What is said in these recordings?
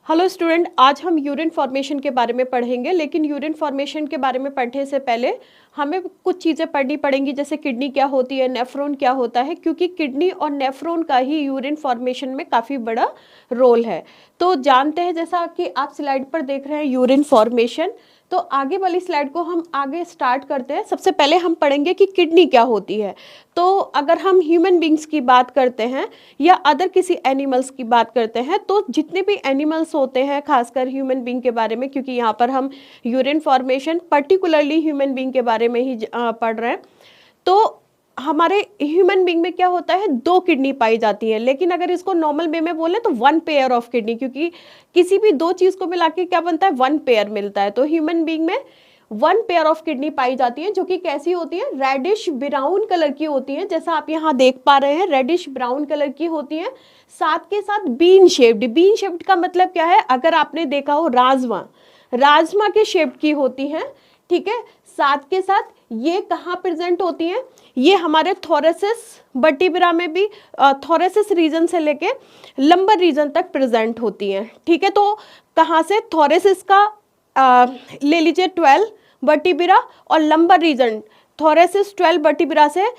Hello student, आज हम urine formation के बारे में पढ़ेंगे। लेकिन यूरिन फॉर्मेशन के बारे में पढ़ने से पहले हमें कुछ चीज़ें पढ़नी पड़ेंगी, जैसे किडनी क्या होती है, नेफ्रॉन क्या होता है, क्योंकि किडनी और नेफ्रॉन का ही यूरिन फॉर्मेशन में काफ़ी बड़ा रोल है। तो जानते हैं, जैसा कि आप स्लाइड पर देख रहे हैं यूरिन फॉर्मेशन। तो आगे वाली स्लाइड को हम आगे स्टार्ट करते हैं। सबसे पहले हम पढ़ेंगे कि किडनी क्या होती है। तो अगर हम ह्यूमन बींग्स की बात करते हैं या अदर किसी एनिमल्स की बात करते हैं, तो जितने भी एनिमल्स होते हैं, खासकर ह्यूमन बींग के बारे में, क्योंकि यहाँ पर हम urine formation particularly human being के बारे में ही पढ़ रहे हैं, तो हमारे ह्यूमन बींग में क्या होता है, 2 किडनी पाई जाती है। लेकिन अगर इसको नॉर्मल वे में बोले तो 1 पेयर ऑफ किडनी, क्योंकि किसी भी 2 चीज़ को मिला के क्या बनता है, 1 पेयर मिलता है। तो ह्यूमन बींग में 1 पेयर ऑफ किडनी पाई जाती है, जो कि कैसी होती है, रेडिश ब्राउन कलर की होती है। जैसा आप यहाँ देख पा रहे हैं, रेडिश ब्राउन कलर की होती है। साथ के साथ बीन शेप्ड। बीन शेप्ड का मतलब क्या है, अगर आपने देखा हो राजमा के शेप की होती है, ठीक है। साथ के साथ ये कहाँ प्रेजेंट होती हैं, ये हमारे थोरेसिस वर्टिब्रा में भी थोरेसिस रीजन से लेके लंबर रीजन तक प्रेजेंट होती हैं, ठीक है। तो कहाँ से, थोरेसिस का ले लीजिए 12 वर्टिब्रा, और लंबर रीजन थोरेसिस 12 वर्टिब्रा से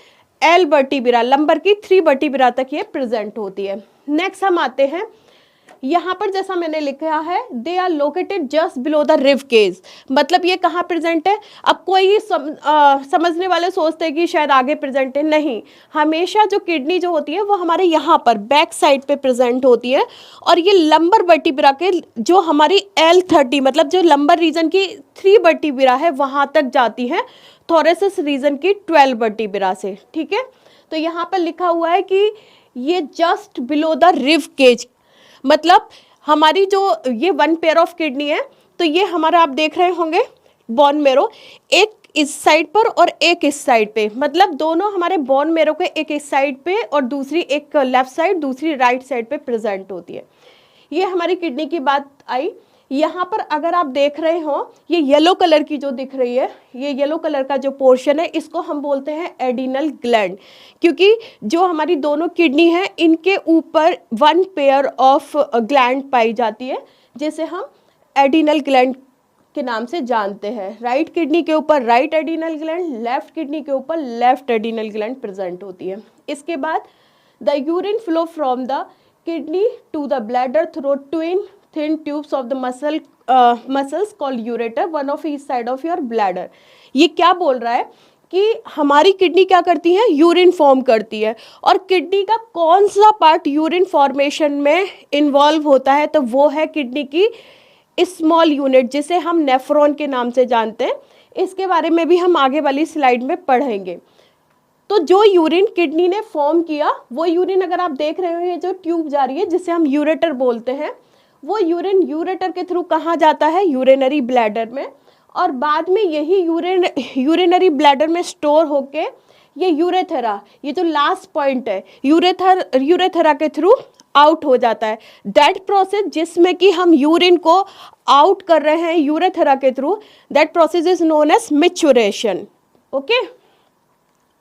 एल वर्टिब्रा, लंबर की 3 वर्टिब्रा तक ये प्रेजेंट होती है। नेक्स्ट हम आते हैं, यहाँ पर जैसा मैंने लिखा है, they are located just below the rib cage. मतलब ये कहाँ प्रेजेंट है। अब कोई समझने वाले सोचते हैं कि शायद आगे प्रेजेंट है, नहीं। हमेशा जो किडनी जो होती है वो हमारे यहाँ पर बैक साइड पे प्रेजेंट होती है, और ये लंबर वर्टिब्रा के जो हमारी L30, मतलब जो लंबर रीजन की 3 वर्टिब्रा है, वहाँ तक जाती है थोरेसिस रीजन की 12 वर्टिब्रा से, ठीक है। तो यहाँ पर लिखा हुआ है कि ये just below the rib cage, मतलब हमारी जो ये 1 पेयर ऑफ किडनी है, तो ये हमारा आप देख रहे होंगे बोन मेरो, एक इस साइड पर और एक इस साइड पे, मतलब दोनों हमारे बोन मेरो के एक इस साइड पे और दूसरी एक लेफ्ट साइड, दूसरी राइट साइड पे प्रेजेंट होती है। ये हमारी किडनी की बात आई। यहाँ पर अगर आप देख रहे हो, ये येलो कलर की जो दिख रही है, ये येलो कलर का जो पोर्शन है, इसको हम बोलते हैं एडिनल ग्लैंड, क्योंकि जो हमारी दोनों किडनी है, इनके ऊपर 1 पेयर ऑफ ग्लैंड पाई जाती है, जिसे हम एडिनल ग्लैंड के नाम से जानते हैं। राइट किडनी के ऊपर right adrenal gland, left kidney के ऊपर लेफ्ट एडिनल ग्लैंड प्रेजेंट होती है। इसके बाद the urine flow from the kidney to the bladder through twin thin tubes of the muscles called ureter, one of each side of your bladder। ये क्या बोल रहा है कि हमारी किडनी क्या करती है, यूरिन फॉर्म करती है। और किडनी का कौन सा पार्ट यूरिन फॉर्मेशन में इन्वॉल्व होता है, तो वो है किडनी की स्मॉल यूनिट, जिसे हम नेफ्रॉन के नाम से जानते हैं। इसके बारे में भी हम आगे वाली स्लाइड में पढ़ेंगे। तो जो यूरिन किडनी ने फॉर्म किया, वो यूरिन अगर आप देख रहे हो, ये जो ट्यूब जा रही है जिसे हम यूरेटर बोलते हैं, वो यूरिन यूरेटर के थ्रू कहाँ जाता है, यूरिनरी ब्लैडर में, और बाद में यही यूरिनरी ब्लैडर में स्टोर होके ये यूरेथेरा, ये जो लास्ट पॉइंट है, यूरेथेरा के थ्रू आउट हो जाता है। दैट प्रोसेस जिसमें कि हम यूरिन को आउट कर रहे हैं यूरेथेरा के through, that process is known as maturation. Okay,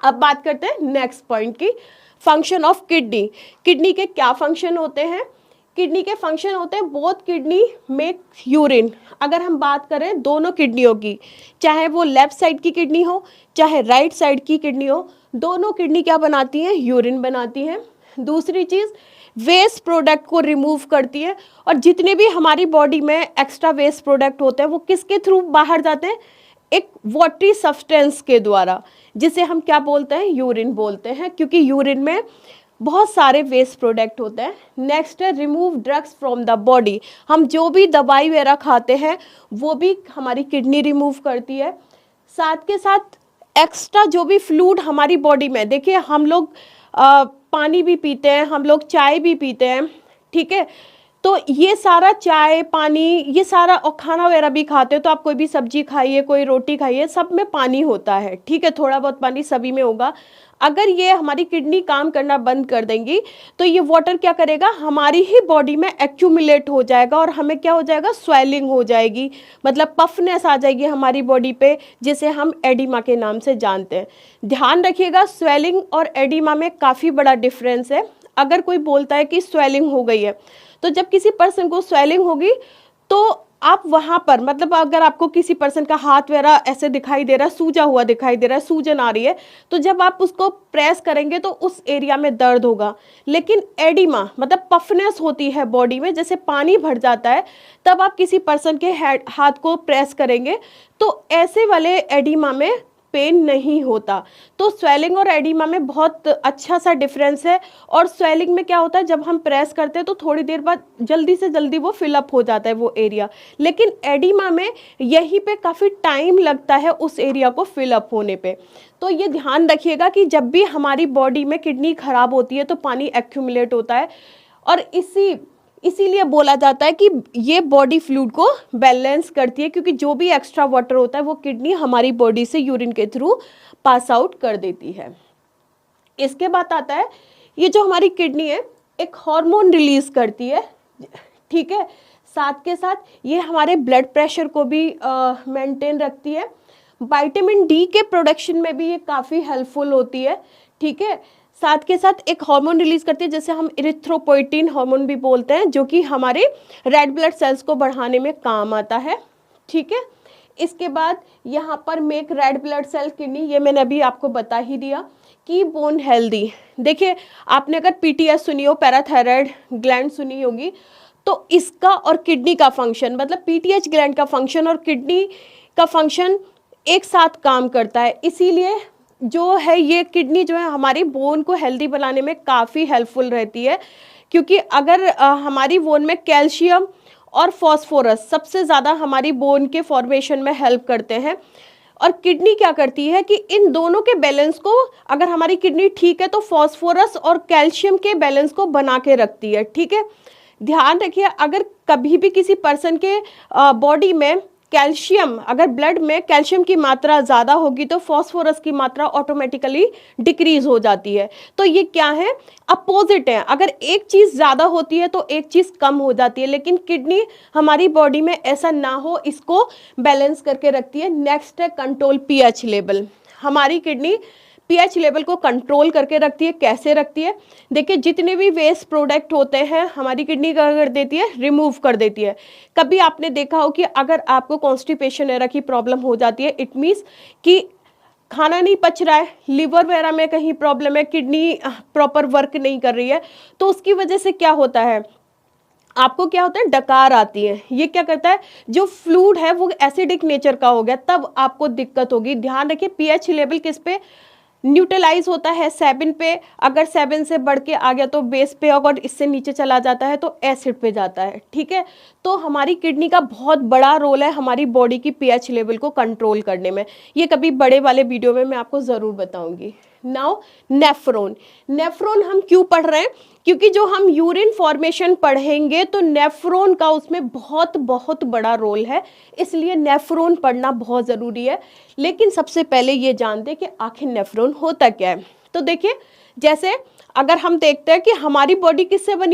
अब बात करते हैं नेक्स्ट पॉइंट की, फंक्शन ऑफ किडनी। किडनी के क्या फंक्शन होते हैं। किडनी के फंक्शन होते हैं, बोथ किडनी मेक यूरिन। अगर हम बात करें दोनों किडनियों की, चाहे वो लेफ्ट साइड की किडनी हो चाहे राइट साइड की किडनी हो, दोनों किडनी क्या बनाती हैं, यूरिन बनाती हैं। दूसरी चीज़, वेस्ट प्रोडक्ट को रिमूव करती है, और जितने भी हमारी बॉडी में एक्स्ट्रा वेस्ट प्रोडक्ट होते हैं वो किसके थ्रू बाहर जाते हैं, एक वाटरी सब्सटेंस के द्वारा, जिसे हम क्या बोलते हैं, यूरिन बोलते हैं, क्योंकि यूरिन में बहुत सारे वेस्ट प्रोडक्ट होते हैं। नेक्स्ट है remove drugs from the body. हम जो भी दवाई वगैरह खाते हैं वो भी हमारी किडनी रिमूव करती है। साथ के साथ एक्स्ट्रा जो भी फ्लूइड हमारी बॉडी में, देखिए हम लोग पानी भी पीते हैं, हम लोग चाय भी पीते हैं, ठीक है। तो ये सारा चाय पानी, ये सारा, और खाना वगैरह भी खाते हो, तो आप कोई भी सब्जी खाइए, कोई रोटी खाइए, सब में पानी होता है, ठीक है। थोड़ा बहुत पानी सभी में होगा। अगर ये हमारी किडनी काम करना बंद कर देंगी, तो ये वाटर क्या करेगा, हमारी ही बॉडी में एक्यूमुलेट हो जाएगा, और हमें क्या हो जाएगा, स्वेलिंग हो जाएगी, मतलब पफनेस आ जाएगी हमारी बॉडी पे, जिसे हम एडिमा के नाम से जानते हैं। ध्यान रखिएगा, स्वेलिंग और एडिमा में काफ़ी बड़ा डिफरेंस है। अगर कोई बोलता है कि स्वेलिंग हो गई है, तो जब किसी पर्सन को स्वेलिंग होगी तो आप वहां पर, मतलब अगर आपको किसी पर्सन का हाथ वगैरह ऐसे दिखाई दे रहा है, सूजा हुआ दिखाई दे रहा है, सूजन आ रही है, तो जब आप उसको प्रेस करेंगे तो उस एरिया में दर्द होगा। लेकिन एडिमा मतलब पफनेस होती है बॉडी में, जैसे पानी भर जाता है, तब आप किसी पर्सन के हाथ को प्रेस करेंगे तो ऐसे वाले एडिमा में पेन नहीं होता। तो स्वेलिंग और एडिमा में बहुत अच्छा सा डिफरेंस है। और स्वेलिंग में क्या होता है, जब हम प्रेस करते हैं तो थोड़ी देर बाद जल्दी से जल्दी वो फिलअप हो जाता है वो एरिया, लेकिन एडिमा में यहीं पे काफ़ी टाइम लगता है उस एरिया को फिलअप होने पे। तो ये ध्यान रखिएगा कि जब भी हमारी बॉडी में किडनी खराब होती है तो पानी एक्यूमुलेट होता है, और इसीलिए बोला जाता है कि ये बॉडी फ्लूइड को बैलेंस करती है, क्योंकि जो भी एक्स्ट्रा वाटर होता है वो किडनी हमारी बॉडी से यूरिन के थ्रू पास आउट कर देती है। इसके बाद आता है, ये जो हमारी किडनी है एक हार्मोन रिलीज करती है, ठीक है। साथ के साथ ये हमारे ब्लड प्रेशर को भी मेंटेन रखती है। विटामिन डी के प्रोडक्शन में भी ये काफ़ी हेल्पफुल होती है, ठीक है। साथ के साथ एक हार्मोन रिलीज करती है जैसे हम इरिथ्रोपोइटिन हार्मोन भी बोलते हैं, जो कि हमारे रेड ब्लड सेल्स को बढ़ाने में काम आता है, ठीक है। इसके बाद यहाँ पर make red blood cell kidney, ये मैंने अभी आपको बता ही दिया। की बोन हेल्दी, देखिए आपने अगर पीटीएस सुनी हो, पैराथायराइड ग्लैंड सुनी होगी, तो इसका और किडनी का फंक्शन, मतलब पीटीएच ग्लैंड का फंक्शन और किडनी का फंक्शन एक साथ काम करता है। इसीलिए जो है ये किडनी जो है हमारी बोन को हेल्दी बनाने में काफ़ी हेल्पफुल रहती है, क्योंकि अगर हमारी बोन में कैल्शियम और फॉस्फोरस सबसे ज़्यादा हमारी बोन के फॉर्मेशन में हेल्प करते हैं। और किडनी क्या करती है कि इन दोनों के बैलेंस को, अगर हमारी किडनी ठीक है तो फॉस्फोरस और कैल्शियम के बैलेंस को बना के रखती है, ठीक है। ध्यान रखिए, अगर कभी भी किसी पर्सन के बॉडी में कैल्शियम, अगर ब्लड में कैल्शियम की मात्रा ज़्यादा होगी तो फॉस्फोरस की मात्रा ऑटोमेटिकली डिक्रीज हो जाती है। तो ये क्या है, अपोजिट है। अगर एक चीज़ ज़्यादा होती है तो एक चीज़ कम हो जाती है, लेकिन किडनी हमारी बॉडी में ऐसा ना हो, इसको बैलेंस करके रखती है। नेक्स्ट है कंट्रोल पीएच लेवल। हमारी किडनी पीएच लेवल को कंट्रोल करके रखती है। कैसे रखती है, देखिए जितने भी वेस्ट प्रोडक्ट होते हैं हमारी किडनी क्या कर देती है, रिमूव कर देती है। कभी आपने देखा हो कि अगर आपको कॉन्स्टिपेशन वगैरह की प्रॉब्लम हो जाती है, इट मीन्स कि खाना नहीं पच रहा है, लिवर वगैरह में कहीं प्रॉब्लम है, किडनी प्रॉपर वर्क नहीं कर रही है, तो उसकी वजह से क्या होता है, आपको क्या होता है, डकार आती है। ये क्या करता है, जो फ्लूइड है वो एसिडिक नेचर का हो गया, तब आपको दिक्कत होगी। ध्यान रखिए पीएच लेवल किस पे न्यूट्रलाइज होता है, 7 पे। अगर 7 से बढ़ के आ गया तो बेस पे, अगर इससे नीचे चला जाता है तो एसिड पे जाता है, ठीक है। तो हमारी किडनी का बहुत बड़ा रोल है हमारी बॉडी की पीएच लेवल को कंट्रोल करने में। ये कभी बड़े वाले वीडियो में मैं आपको ज़रूर बताऊंगी। नाउ नेफ्रॉन, नेफ्रॉन हम क्यों पढ़ रहे हैं, क्योंकि जो हम यूरिन फॉर्मेशन पढ़ेंगे तो नेफ्रॉन का उसमें बहुत बहुत बड़ा रोल है, इसलिए नेफ्रॉन पढ़ना बहुत ज़रूरी है। लेकिन सबसे पहले ये जानते हैं कि आखिर नेफ्रॉन होता क्या है। तो देखिए, जैसे अगर हम देखते हैं कि हमारी बॉडी किससे बनी